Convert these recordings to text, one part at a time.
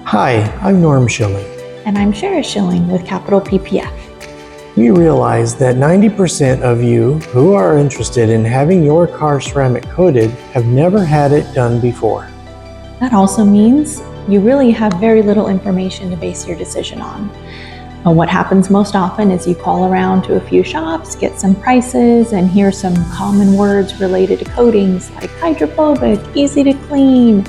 Hi, I'm Norm Schilling. And I'm Shara Schilling with Capital PPF. We realize that 90% of you who are interested in having your car ceramic coated have never had it done before. That also means you really have very little information to base your decision on. What happens most often is you call around to a few shops, get some prices, and hear some common words related to coatings like hydrophobic, easy to clean,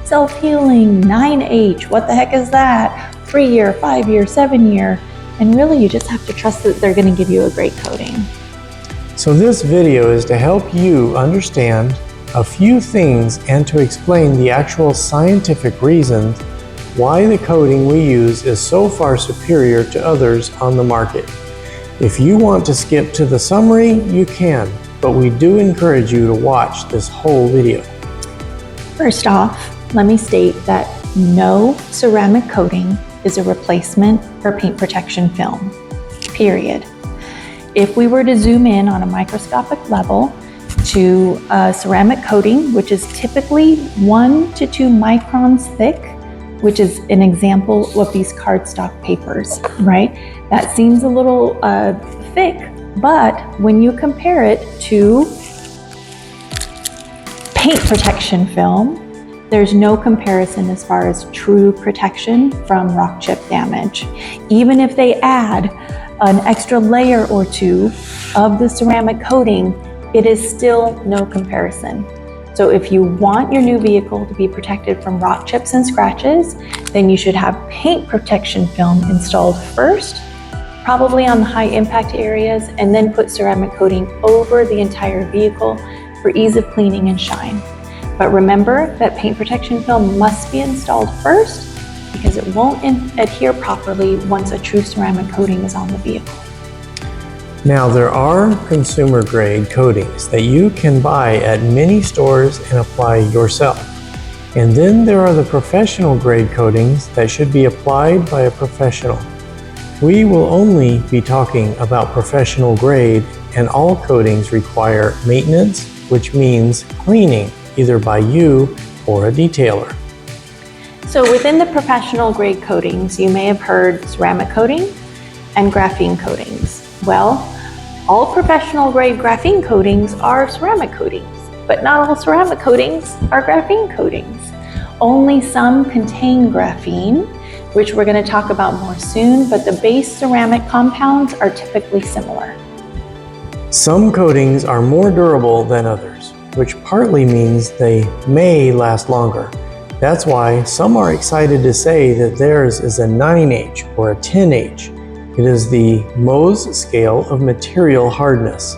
self-healing, 9H, what the heck is that? 3-year, 5-year, 7-year, and really you just have to trust that they're going to give you a great coating. So this video is to help you understand a few things and to explain the actual scientific reasons why the coating we use is so far superior to others on the market. If you want to skip to the summary, you can, but we do encourage you to watch this whole video. First off, let me state that no ceramic coating is a replacement for paint protection film, period. If we were to zoom in on a microscopic level to a ceramic coating, which is typically 1 to 2 microns thick, which is an example of these cardstock papers, right? That seems a little thick, but when you compare it to paint protection film, there's no comparison as far as true protection from rock chip damage. Even if they add an extra layer or two of the ceramic coating, it is still no comparison. So if you want your new vehicle to be protected from rock chips and scratches, then you should have paint protection film installed first, probably on the high impact areas, and then put ceramic coating over the entire vehicle for ease of cleaning and shine. But remember that paint protection film must be installed first because it won't adhere properly once a true ceramic coating is on the vehicle. Now there are consumer grade coatings that you can buy at many stores and apply yourself. And then there are the professional grade coatings that should be applied by a professional. We will only be talking about professional grade, and all coatings require maintenance, which means cleaning, either by you or a detailer. So within the professional grade coatings, you may have heard ceramic coating and graphene coatings. Well, all professional grade graphene coatings are ceramic coatings, but not all ceramic coatings are graphene coatings. Only some contain graphene, which we're going to talk about more soon, but the base ceramic compounds are typically similar. Some coatings are more durable than others, which partly means they may last longer. That's why some are excited to say that theirs is a 9H or a 10H. It is the Mohs scale of material hardness.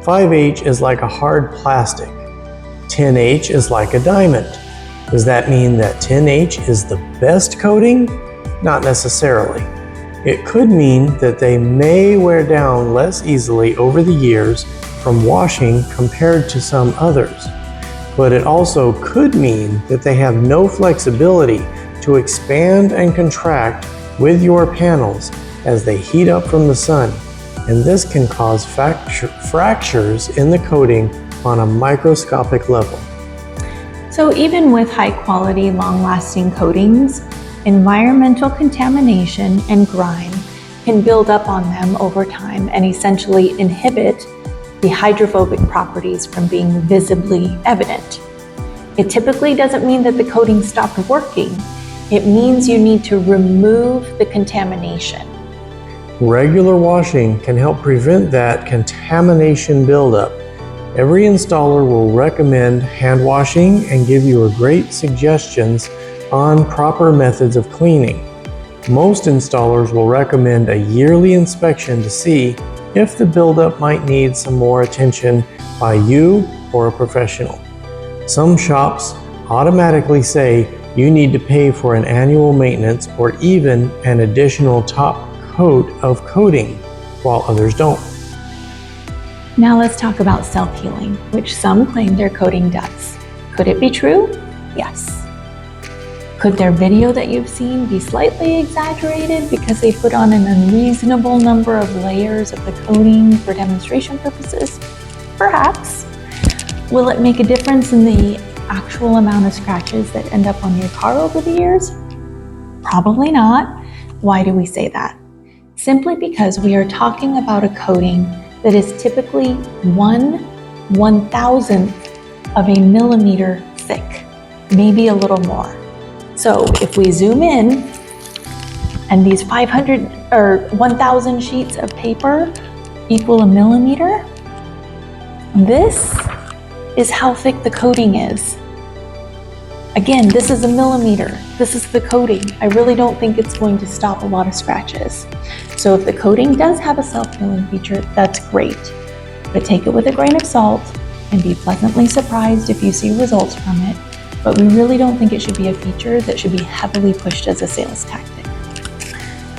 5H is like a hard plastic. 10H is like a diamond. Does that mean that 10H is the best coating? Not necessarily. It could mean that they may wear down less easily over the years from washing compared to some others. But it also could mean that they have no flexibility to expand and contract with your panels as they heat up from the sun, and this can cause fractures in the coating on a microscopic level. So even with high quality, long-lasting coatings, environmental contamination and grime can build up on them over time and essentially inhibit the hydrophobic properties from being visibly evident. It typically doesn't mean that the coating stopped working. It means you need to remove the contamination. Regular washing can help prevent that contamination buildup. Every installer will recommend hand washing and give you great suggestions on proper methods of cleaning. Most installers will recommend a yearly inspection to see if the buildup might need some more attention by you or a professional. Some shops automatically say you need to pay for an annual maintenance or even an additional top coat of coating, while others don't. Now let's talk about self-healing, which some claim their coating does. Could it be true? Yes. Could their video that you've seen be slightly exaggerated because they put on an unreasonable number of layers of the coating for demonstration purposes? Perhaps. Will it make a difference in the actual amount of scratches that end up on your car over the years? Probably not. Why do we say that? Simply because we are talking about a coating that is typically 1/1000th of a millimeter thick, maybe a little more. So if we zoom in, and these 500 or 1,000 sheets of paper equal a millimeter, this is how thick the coating is. Again, this is a millimeter. This is the coating. I really don't think it's going to stop a lot of scratches. So if the coating does have a self-healing feature, that's great. But take it with a grain of salt and be pleasantly surprised if you see results from it. But we really don't think it should be a feature that should be heavily pushed as a sales tactic.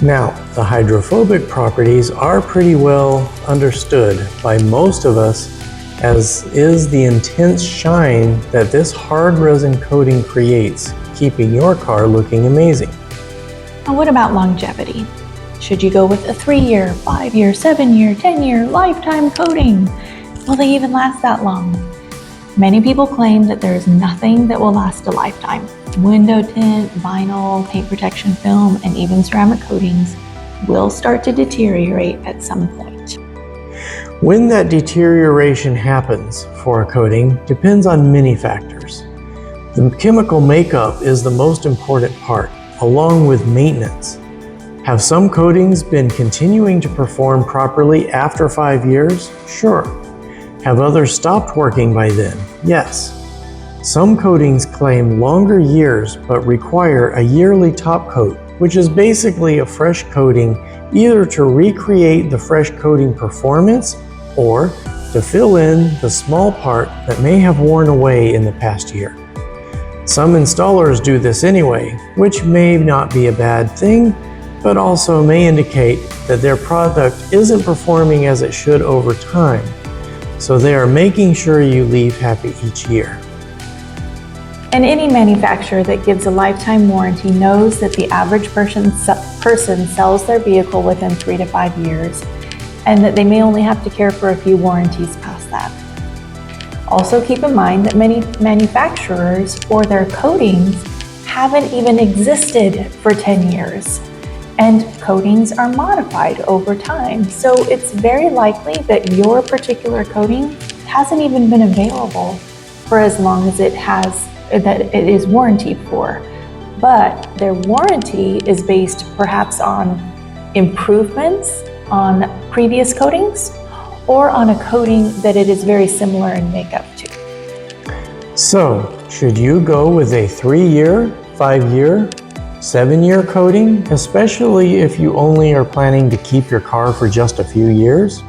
Now, the hydrophobic properties are pretty well understood by most of us, as is the intense shine that this hard resin coating creates, keeping your car looking amazing. Now, what about longevity? Should you go with a 3-year, 5-year, 7-year, 10-year lifetime coating? Will they even last that long? Many people claim that there is nothing that will last a lifetime. Window tint, vinyl, paint protection film, and even ceramic coatings will start to deteriorate at some point. When that deterioration happens for a coating depends on many factors. The chemical makeup is the most important part, along with maintenance. Have some coatings been continuing to perform properly after 5 years? Sure. Have others stopped working by then? Yes. Some coatings claim longer years but require a yearly top coat, which is basically a fresh coating either to recreate the fresh coating performance or to fill in the small part that may have worn away in the past year. Some installers do this anyway, which may not be a bad thing, but also may indicate that their product isn't performing as it should over time. So they are making sure you leave happy each year. And any manufacturer that gives a lifetime warranty knows that the average person sells their vehicle within 3 to 5 years, and that they may only have to care for a few warranties past that. Also keep in mind that many manufacturers or their coatings haven't even existed for 10 years. And coatings are modified over time. So it's very likely that your particular coating hasn't even been available for as long as it is warranted for. But their warranty is based perhaps on improvements on previous coatings or on a coating that it is very similar in makeup to. So, should you go with a 3-year, 5-year, 7-year coating, especially if you only are planning to keep your car for just a few years?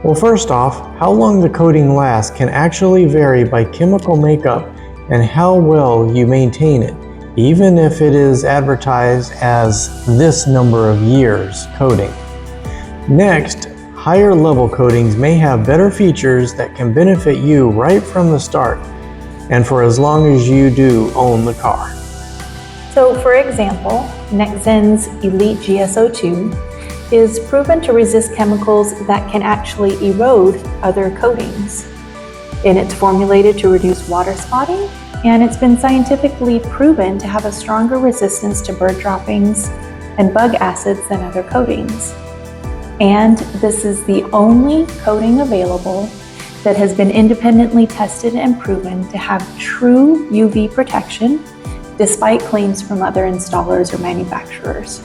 Well, first off, how long the coating lasts can actually vary by chemical makeup and how well you maintain it, even if it is advertised as this number of years coating. Next, higher level coatings may have better features that can benefit you right from the start and for as long as you do own the car. So for example, Nexen's Elite GSO2 is proven to resist chemicals that can actually erode other coatings. And it's formulated to reduce water spotting, and it's been scientifically proven to have a stronger resistance to bird droppings and bug acids than other coatings. And this is the only coating available that has been independently tested and proven to have true UV protection despite claims from other installers or manufacturers.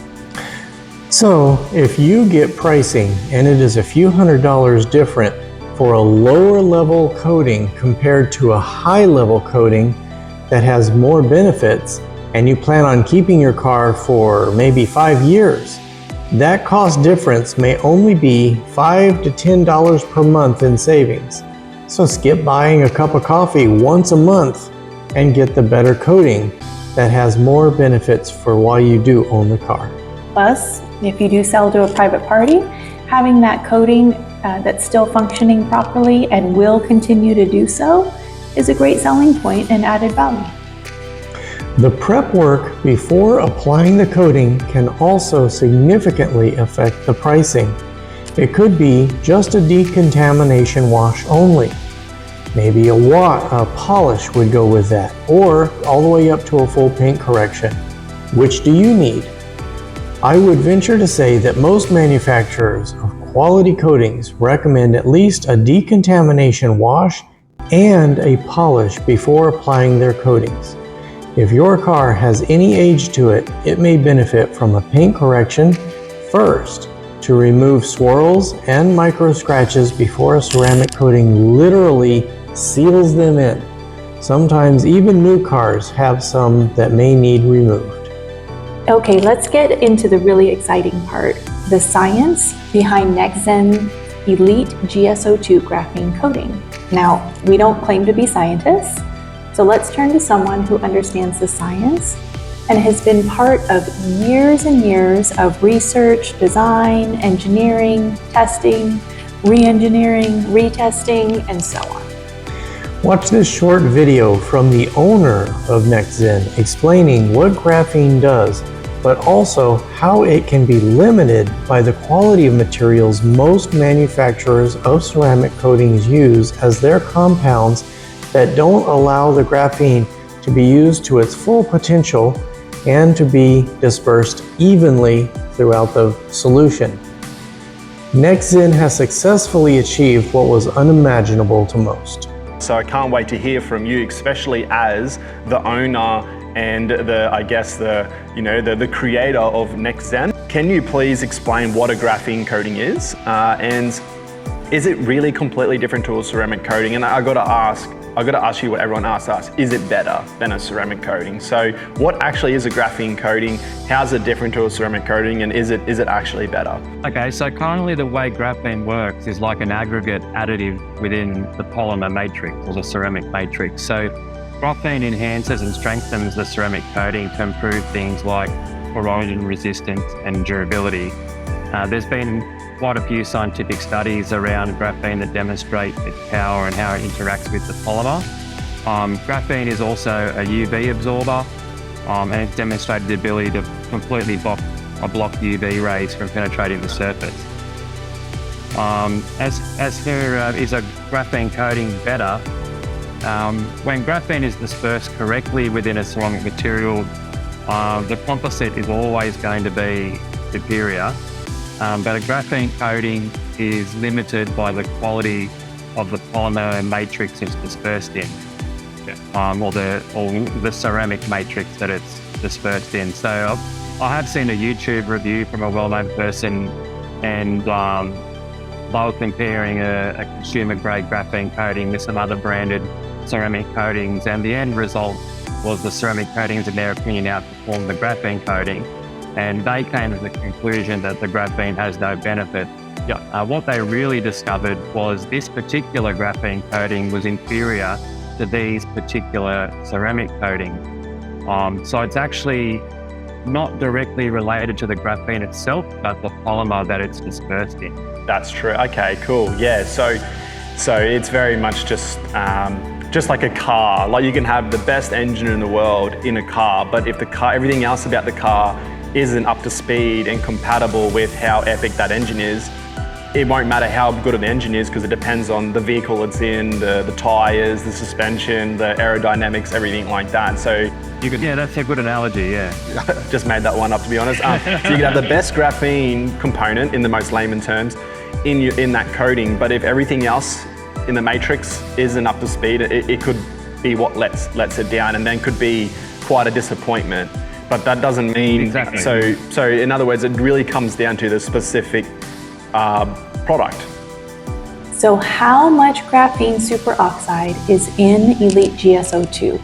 So, if you get pricing and it is a few $100s different for a lower level coating compared to a high level coating that has more benefits, and you plan on keeping your car for maybe 5 years, that cost difference may only be $5 to $10 per month in savings. So skip buying a cup of coffee once a month and get the better coating that has more benefits for while you do own the car. Plus, if you do sell to a private party, having that coating that's still functioning properly and will continue to do so is a great selling point and added value. The prep work before applying the coating can also significantly affect the pricing. It could be just a decontamination wash only. Maybe a polish would go with that, or all the way up to a full paint correction. Which do you need? I would venture to say that most manufacturers of quality coatings recommend at least a decontamination wash and a polish before applying their coatings. If your car has any age to it, it may benefit from a paint correction first to remove swirls and micro scratches before a ceramic coating literally seals them in. Sometimes even new cars have some that may need removed. Okay, let's get into the really exciting part, the science behind NextZen Elite GSO2 graphene coating. Now, we don't claim to be scientists, so let's turn to someone who understands the science and has been part of years and years of research, design, engineering, testing, re-engineering, retesting, and so on. Watch this short video from the owner of NextZen explaining what graphene does, but also how it can be limited by the quality of materials most manufacturers of ceramic coatings use as their compounds that don't allow the graphene to be used to its full potential and to be dispersed evenly throughout the solution. NextZen has successfully achieved what was unimaginable to most. So I can't wait to hear from you, especially as the owner and the creator of NextZen. Can you please explain what a graphene coating is? And is it really completely different to a ceramic coating? And I got to ask you what everyone asks us, is it better than a ceramic coating? So what actually is a graphene coating? How's it different to a ceramic coating? And is it actually better? Okay, so currently the way graphene works is like an aggregate additive within the polymer matrix or the ceramic matrix. So graphene enhances and strengthens the ceramic coating to improve things like corrosion resistance and durability. There's been quite a few scientific studies around graphene that demonstrate its power and how it interacts with the polymer. Graphene is also a UV absorber, and it's demonstrated the ability to completely block UV rays from penetrating the surface. Is a graphene coating better? When graphene is dispersed correctly within a ceramic material, the composite is always going to be superior. But a graphene coating is limited by the quality of the polymer matrix it's dispersed in, or the ceramic matrix that it's dispersed in. So I have seen a YouTube review from a well-known person, and they were comparing a consumer-grade graphene coating with some other branded ceramic coatings, and the end result was the ceramic coatings, in their opinion, outperformed the graphene coating. And they came to the conclusion that the graphene has no benefit. What they really discovered was this particular graphene coating was inferior to these particular ceramic coatings. So it's actually not directly related to the graphene itself, but the polymer that it's dispersed in. That's true. Okay, cool. Yeah, so it's very much just like a car. Like you can have the best engine in the world in a car, but if everything else about the car isn't up to speed and compatible with how epic that engine is, it won't matter how good an engine is, because it depends on the vehicle it's in, the tires, the suspension, the aerodynamics, everything like that. So yeah, that's a good analogy, yeah. Just made that one up, to be honest. So you could have the best graphene component, in the most layman terms, in that coating, but if everything else in the matrix isn't up to speed, it could be what lets it down, and then could be quite a disappointment. But that doesn't mean, exactly. So in other words, it really comes down to the specific product. So how much graphene superoxide is in Elite GSO2?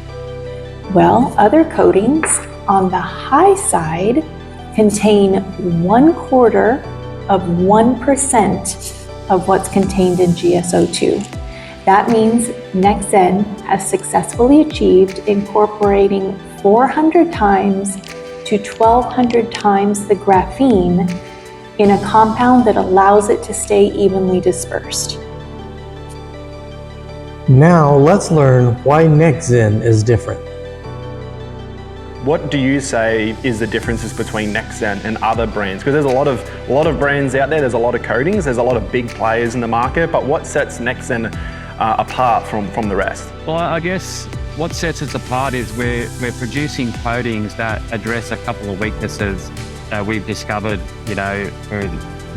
Well, other coatings on the high side contain 1/4 of 1% of what's contained in GSO2. That means NextZen has successfully achieved incorporating 400 times to 1,200 times the graphene in a compound that allows it to stay evenly dispersed. Now let's learn why NextZen is different. What do you say is the differences between NextZen and other brands? Because there's a lot of brands out there, there's a lot of coatings, there's a lot of big players in the market, but what sets NextZen apart from the rest? Well, I guess what sets us apart is we're producing coatings that address a couple of weaknesses that we've discovered, you know, through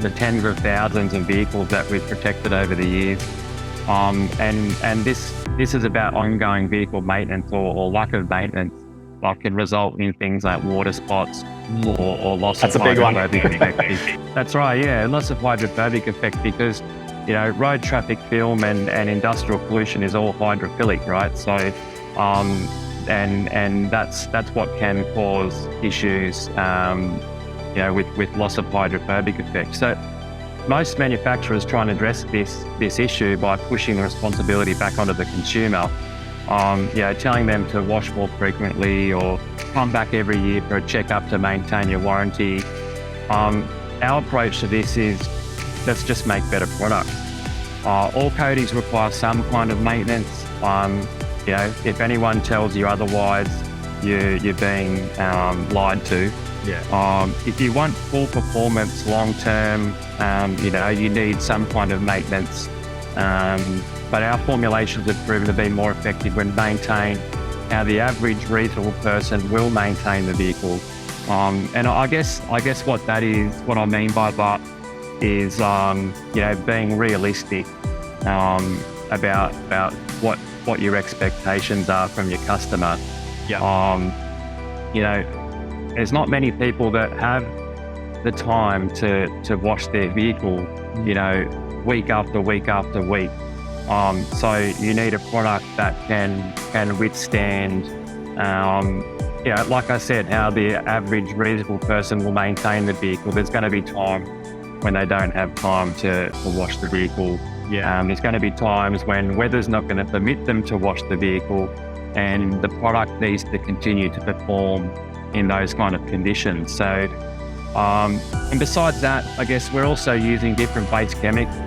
the tens of thousands of vehicles that we've protected over the years. And this is about ongoing vehicle maintenance or lack of maintenance, that can result in things like water spots or loss of hydrophobic effect. That's right, yeah, loss of hydrophobic effect, because you know, road traffic film and industrial pollution is all hydrophilic, right? So, and that's what can cause issues, you know, with loss of hydrophobic effect. So, most manufacturers try and address this issue by pushing the responsibility back onto the consumer. You know, telling them to wash more frequently or come back every year for a checkup to maintain your warranty. Our approach to this is, let's just make better products. All coatings require some kind of maintenance. You know, if anyone tells you otherwise, you're being lied to. Yeah. If you want full performance long term, you know, you need some kind of maintenance. But our formulations have proven to be more effective when maintained how the average reasonable person will maintain the vehicle. And I guess what that is, what I mean by that is, you know, being realistic about what your expectations are from your customer. Yeah. You know, there's not many people that have the time to wash their vehicle, you know, week after week after week. So you need a product that can withstand, you know, like I said, how the average reasonable person will maintain the vehicle. There's going to be time when they don't have time to wash the vehicle. Yeah. There's going to be times when weather's not going to permit them to wash the vehicle, and the product needs to continue to perform in those kind of conditions. So, and besides that, I guess we're also using different base chemicals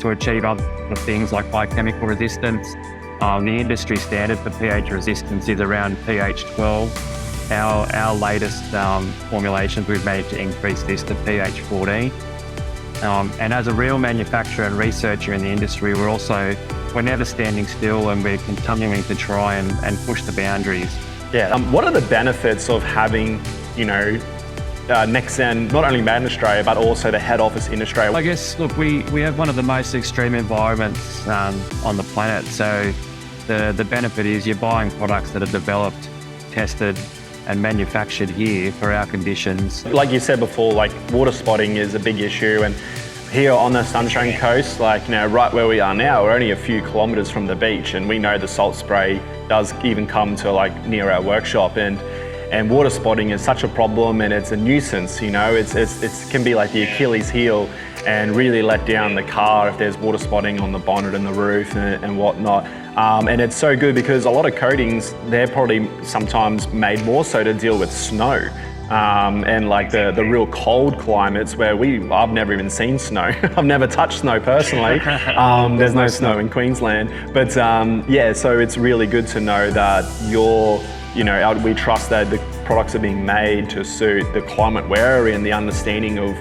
to achieve other things like high chemical resistance. The industry standard for pH resistance is around pH 12. Our latest formulations, we've managed to increase this to pH 14. And as a real manufacturer and researcher in the industry, we're never standing still, and we're continuing to try and push the boundaries. Yeah. What are the benefits of having, you know, Nexen not only made in Australia, but also the head office in Australia? I guess, look, we have one of the most extreme environments on the planet. So the benefit is you're buying products that are developed, tested, and manufactured here for our conditions. Like you said before, like water spotting is a big issue, and here on the Sunshine Coast, like, you know, right where we are now, we're only a few kilometres from the beach, and we know the salt spray does even come to like near our workshop, and water spotting is such a problem, and it's a nuisance. You know, it can be like the Achilles heel and really let down the car if there's water spotting on the bonnet and the roof and whatnot. And it's so good because a lot of coatings, they're probably sometimes made more so to deal with snow. And like the real cold climates where I've never even seen snow. I've never touched snow personally. There's no snow in Queensland. But yeah, so it's really good to know that we trust that the products are being made to suit the climate we're in, the understanding of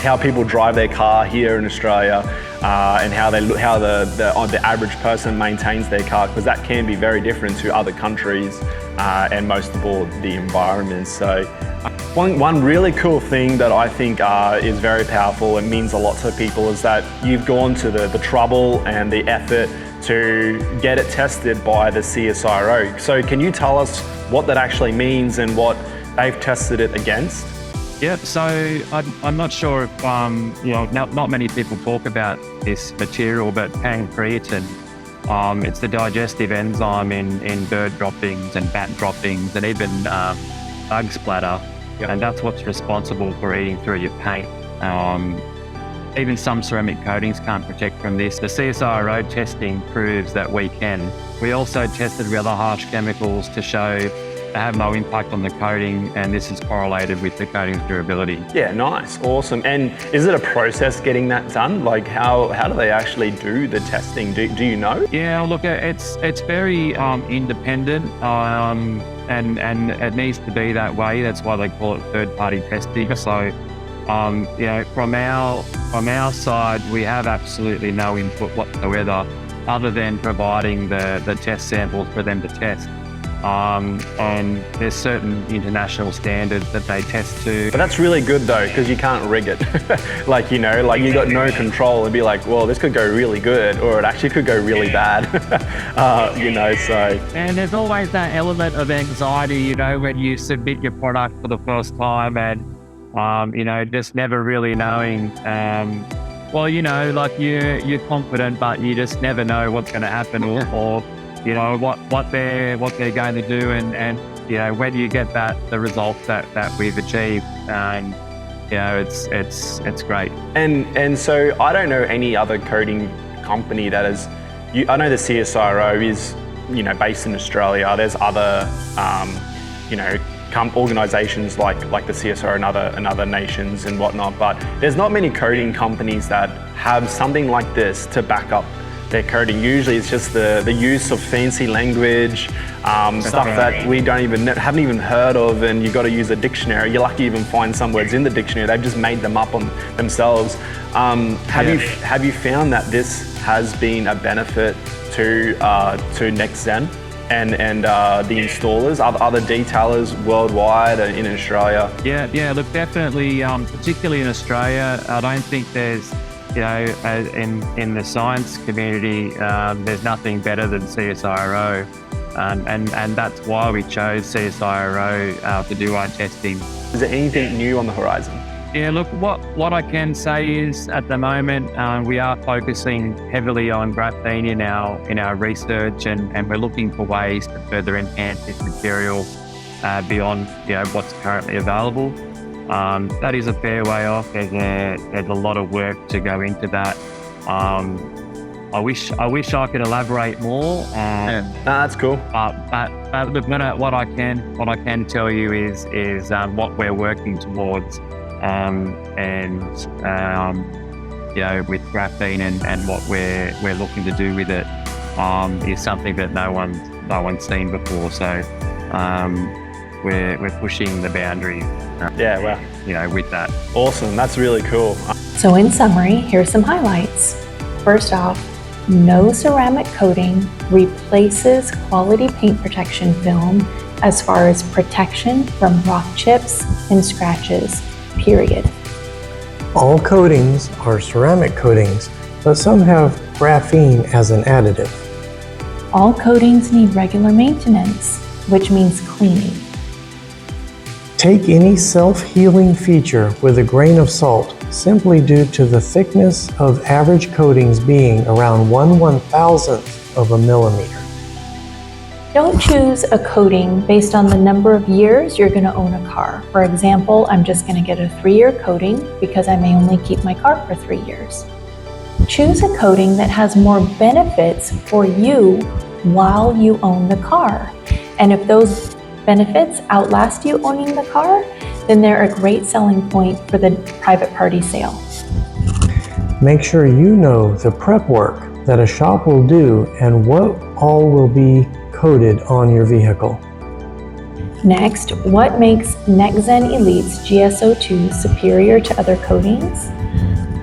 how people drive their car here in Australia, and how the average person maintains their car, because that can be very different to other countries, and most of all the environment. So one really cool thing that I think is very powerful and means a lot to people is that you've gone to the trouble and the effort to get it tested by the CSIRO. So can you tell us what that actually means and what they've tested it against? Yeah, so I'm not sure if, not many people talk about this material, but pancreatin, it's the digestive enzyme in bird droppings and bat droppings and even bug splatter. Yep. And that's what's responsible for eating through your paint. Even some ceramic coatings can't protect from this. The CSIRO testing proves that we can. We also tested with other harsh chemicals to show they have no impact on the coating, and this is correlated with the coating's durability. Yeah, nice, awesome. And is it a process getting that done? Like how do they actually do the testing? Do you know? Yeah, look, it's very independent, and it needs to be that way. That's why they call it third-party testing. So, from our side, we have absolutely no input whatsoever other than providing the test samples for them to test. And there's certain international standards that they test to. But that's really good though, because you can't rig it. Like, you know, like you got no control and be like, well, this could go really good, or it actually could go really bad. You know, so. And there's always that element of anxiety, you know, when you submit your product for the first time and, you know, just never really knowing, well, you know, like you're confident, but you just never know what's going to happen or you know, what they're going to do, and you know, when you get the results that we've achieved, and you know, it's great. And so I don't know any other coding company that is. I know the CSIRO is, you know, based in Australia. There's other, you know, organisations like the CSIRO and other nations and whatnot. But there's not many coding companies that have something like this to back up their coding. Usually it's just the use of fancy language, stuff that we haven't even heard of, and you've got to use a dictionary. You're lucky to even find some words in the dictionary. They've just made them up on themselves. Have you found that this has been a benefit to NextZen and the installers, other detailers worldwide in Australia? Yeah, look, definitely, particularly in Australia, I don't think there's, you know, in the science community, there's nothing better than CSIRO, and that's why we chose CSIRO to do our testing. Is there anything new on the horizon? Yeah, look, what I can say is at the moment we are focusing heavily on graphene in our research, and we're looking for ways to further enhance this material beyond, you know, what's currently available. That is a fair way off. There's a lot of work to go into that. I wish I could elaborate more. No, that's cool. But what I can tell you is what we're working towards, and you know, with graphene and what we're looking to do with it is something that no one's seen before. So we're pushing the boundaries. Yeah, wow. You know, with that. Awesome, that's really cool. So in summary, here's some highlights. First off, no ceramic coating replaces quality paint protection film as far as protection from rock chips and scratches, period. All coatings are ceramic coatings, but some have graphene as an additive. All coatings need regular maintenance, which means cleaning. Take any self-healing feature with a grain of salt, simply due to the thickness of average coatings being around 1/1000th of a millimeter. Don't choose a coating based on the number of years you're going to own a car. For example, I'm just going to get a 3-year coating because I may only keep my car for 3 years. Choose a coating that has more benefits for you while you own the car. And if those benefits outlast you owning the car, then they're a great selling point for the private party sale. Make sure you know the prep work that a shop will do and what all will be coated on your vehicle. Next, what makes NextZen Elite's GSO2 superior to other coatings?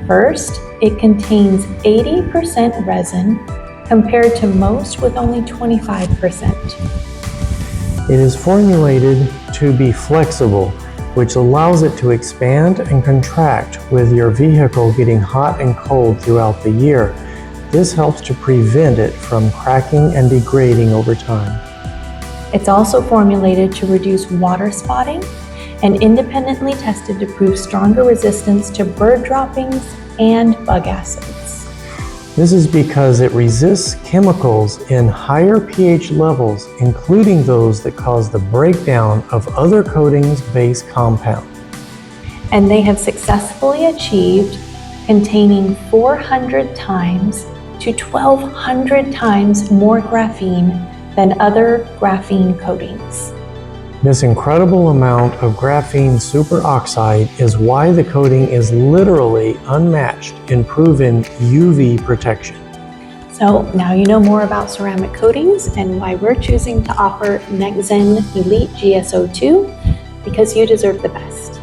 First, it contains 80% resin compared to most with only 25%. It is formulated to be flexible, which allows it to expand and contract with your vehicle getting hot and cold throughout the year. This helps to prevent it from cracking and degrading over time. It's also formulated to reduce water spotting and independently tested to prove stronger resistance to bird droppings and bug acids. This is because it resists chemicals in higher pH levels, including those that cause the breakdown of other coatings-based compounds. And they have successfully achieved containing 400 times to 1,200 times more graphene than other graphene coatings. This incredible amount of graphene superoxide is why the coating is literally unmatched in proven UV protection. So now you know more about ceramic coatings and why we're choosing to offer NextZen Elite GSO2, because you deserve the best.